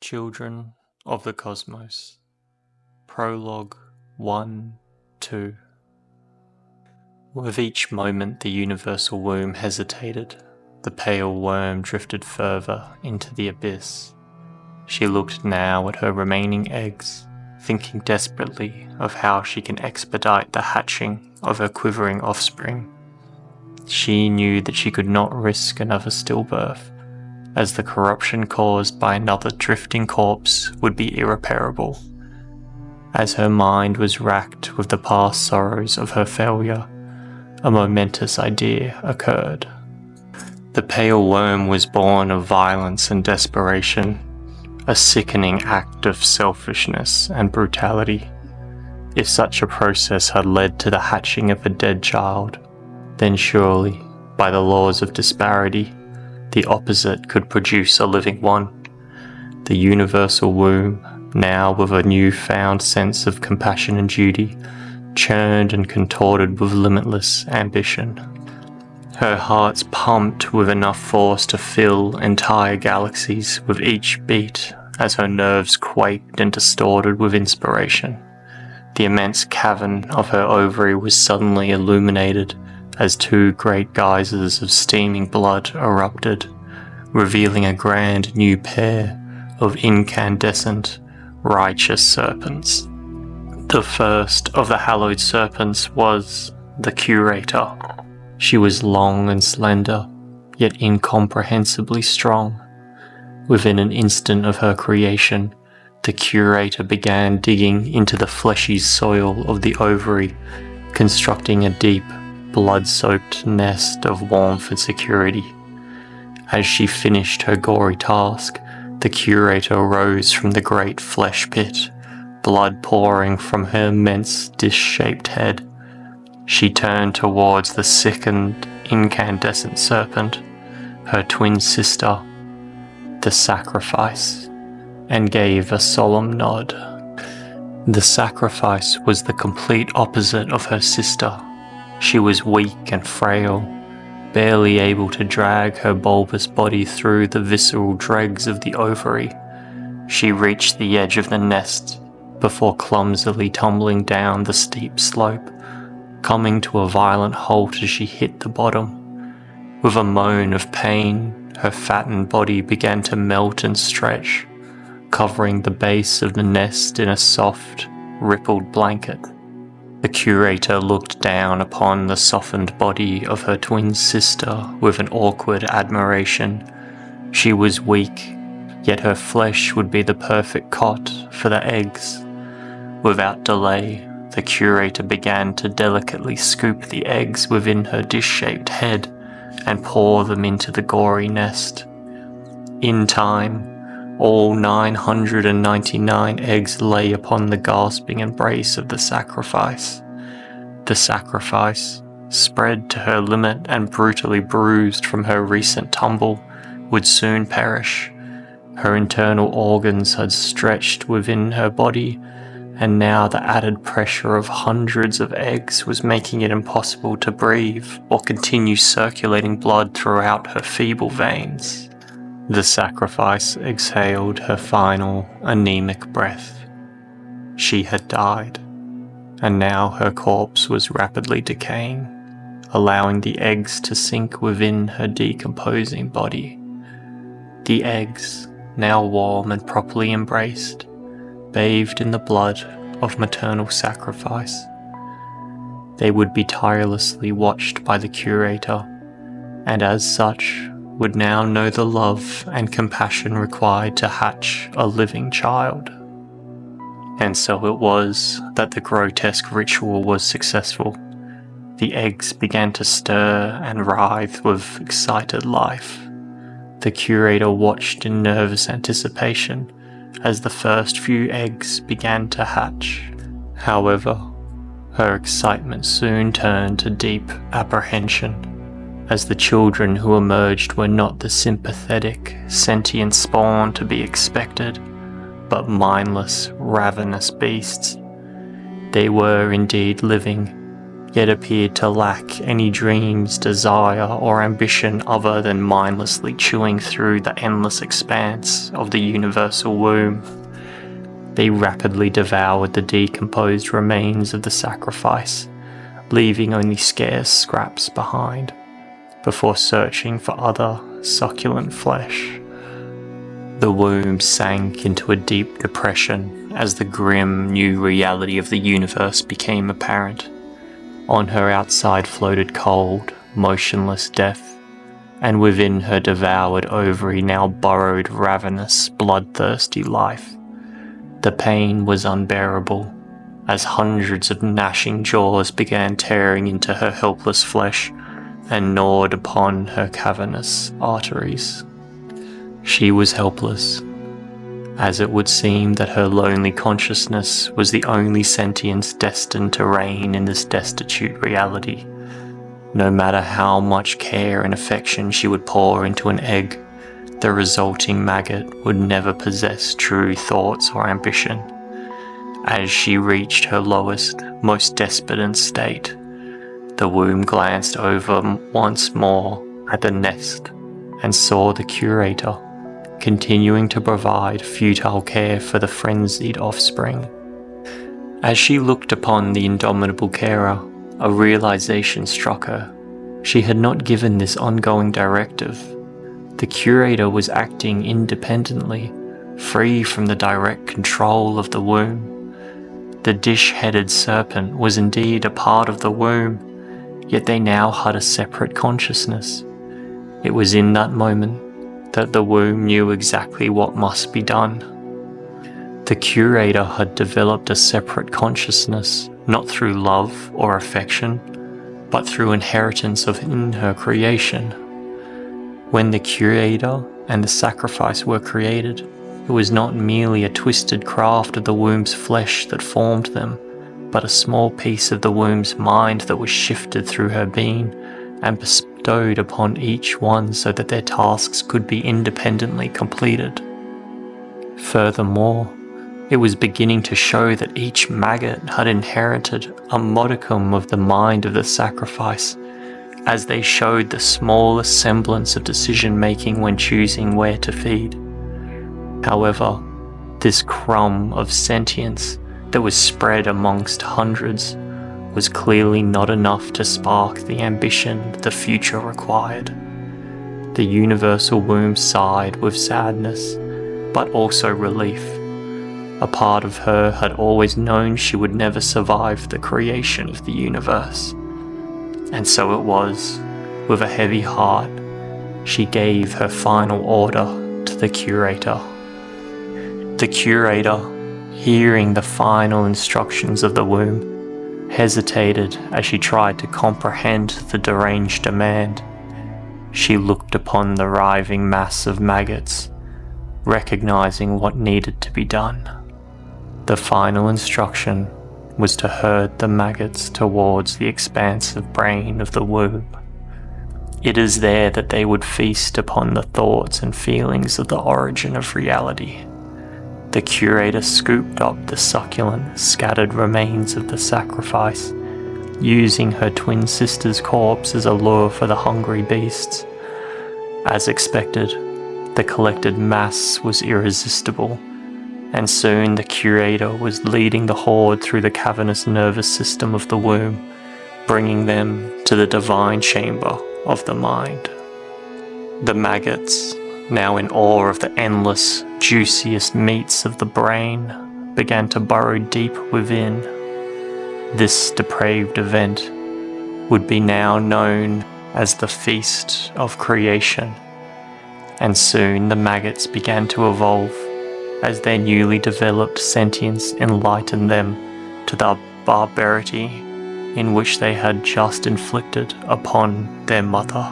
Children of the Cosmos. Prologue 1, 2. With each moment the universal womb hesitated, the pale worm drifted further into the abyss. She looked now at her remaining eggs, thinking desperately of how she can expedite the hatching of her quivering offspring. She knew that she could not risk another stillbirth, as the corruption caused by another drifting corpse would be irreparable. As her mind was racked with the past sorrows of her failure, a momentous idea occurred. The pale worm was born of violence and desperation, a sickening act of selfishness and brutality. If such a process had led to the hatching of a dead child, then surely, by the laws of disparity, the opposite could produce a living one. The universal womb, now with a new-found sense of compassion and duty, churned and contorted with limitless ambition. Her heart pumped with enough force to fill entire galaxies with each beat as her nerves quaked and distorted with inspiration. The immense cavern of her ovary was suddenly illuminated as two great geysers of steaming blood erupted, revealing a grand new pair of incandescent, righteous serpents. The first of the hallowed serpents was the Curator. She was long and slender, yet incomprehensibly strong. Within an instant of her creation, the Curator began digging into the fleshy soil of the ovary, constructing a deep, blood-soaked nest of warmth and security. As she finished her gory task, the Curator rose from the great flesh pit, blood pouring from her immense dish-shaped head. She turned towards the sickened, incandescent serpent, her twin sister, the sacrifice, and gave a solemn nod. The sacrifice was the complete opposite of her sister. She was weak and frail, barely able to drag her bulbous body through the visceral dregs of the ovary. She reached the edge of the nest before clumsily tumbling down the steep slope, coming to a violent halt as she hit the bottom. With a moan of pain, her fattened body began to melt and stretch, covering the base of the nest in a soft, rippled blanket. The Curator looked down upon the softened body of her twin sister with an awkward admiration. She was weak, yet her flesh would be the perfect cot for the eggs. Without delay, the Curator began to delicately scoop the eggs within her dish-shaped head and pour them into the gory nest. In time, all 999 eggs lay upon the gasping embrace of the sacrifice. The sacrifice, spread to her limit and brutally bruised from her recent tumble, would soon perish. Her internal organs had stretched within her body, and now the added pressure of hundreds of eggs was making it impossible to breathe or continue circulating blood throughout her feeble veins. The sacrifice exhaled her final, anemic breath. She had died, and now her corpse was rapidly decaying, allowing the eggs to sink within her decomposing body. The eggs, now warm and properly embraced, bathed in the blood of maternal sacrifice. They would be tirelessly watched by the Curator, and as such, would now know the love and compassion required to hatch a living child. And so it was that the grotesque ritual was successful. The eggs began to stir and writhe with excited life. The Curator watched in nervous anticipation as the first few eggs began to hatch. However, her excitement soon turned to deep apprehension, as the children who emerged were not the sympathetic, sentient spawn to be expected, but mindless, ravenous beasts. They were indeed living, yet appeared to lack any dreams, desire, or ambition other than mindlessly chewing through the endless expanse of the universal womb. They rapidly devoured the decomposed remains of the sacrifice, leaving only scarce scraps behind, before searching for other succulent flesh. The womb sank into a deep depression as the grim new reality of the universe became apparent. On her outside floated cold, motionless death, and within her devoured ovary now burrowed ravenous, bloodthirsty life. The pain was unbearable, as hundreds of gnashing jaws began tearing into her helpless flesh and gnawed upon her cavernous arteries. She was helpless, as it would seem that her lonely consciousness was the only sentience destined to reign in this destitute reality. No matter how much care and affection she would pour into an egg, the resulting maggot would never possess true thoughts or ambition. As she reached her lowest, most despondent state, the womb glanced over once more at the nest and saw the curator continuing to provide futile care for the frenzied offspring. As she looked upon the indomitable carer, a realization struck her. She had not given this ongoing directive. The curator was acting independently, free from the direct control of the womb. The dish-headed serpent was indeed a part of the womb, yet they now had a separate consciousness. It was in that moment that the womb knew exactly what must be done. The curator had developed a separate consciousness, not through love or affection, but through inheritance in her creation. When the curator and the sacrifice were created, it was not merely a twisted craft of the womb's flesh that formed them, but a small piece of the womb's mind that was shifted through her being and bestowed upon each one so that their tasks could be independently completed. Furthermore, it was beginning to show that each maggot had inherited a modicum of the mind of the sacrifice, as they showed the smallest semblance of decision-making when choosing where to feed. However, this crumb of sentience that was spread amongst hundreds was clearly not enough to spark the ambition the future required. The universal womb sighed with sadness, but also relief. A part of her had always known she would never survive the creation of the universe. And so it was, with a heavy heart, she gave her final order to the curator. The curator, hearing the final instructions of the womb, hesitated as she tried to comprehend the deranged demand. She looked upon the writhing mass of maggots, recognizing what needed to be done. The final instruction was to herd the maggots towards the expansive brain of the womb. It is there that they would feast upon the thoughts and feelings of the origin of reality. The curator scooped up the succulent, scattered remains of the sacrifice, using her twin sister's corpse as a lure for the hungry beasts. As expected, the collected mass was irresistible, and soon the curator was leading the horde through the cavernous nervous system of the womb, bringing them to the divine chamber of the mind. The maggots, now in awe of the endless, juiciest meats of the brain, began to burrow deep within. This depraved event would be now known as the Feast of Creation, and soon the maggots began to evolve as their newly developed sentience enlightened them to the barbarity in which they had just inflicted upon their mother.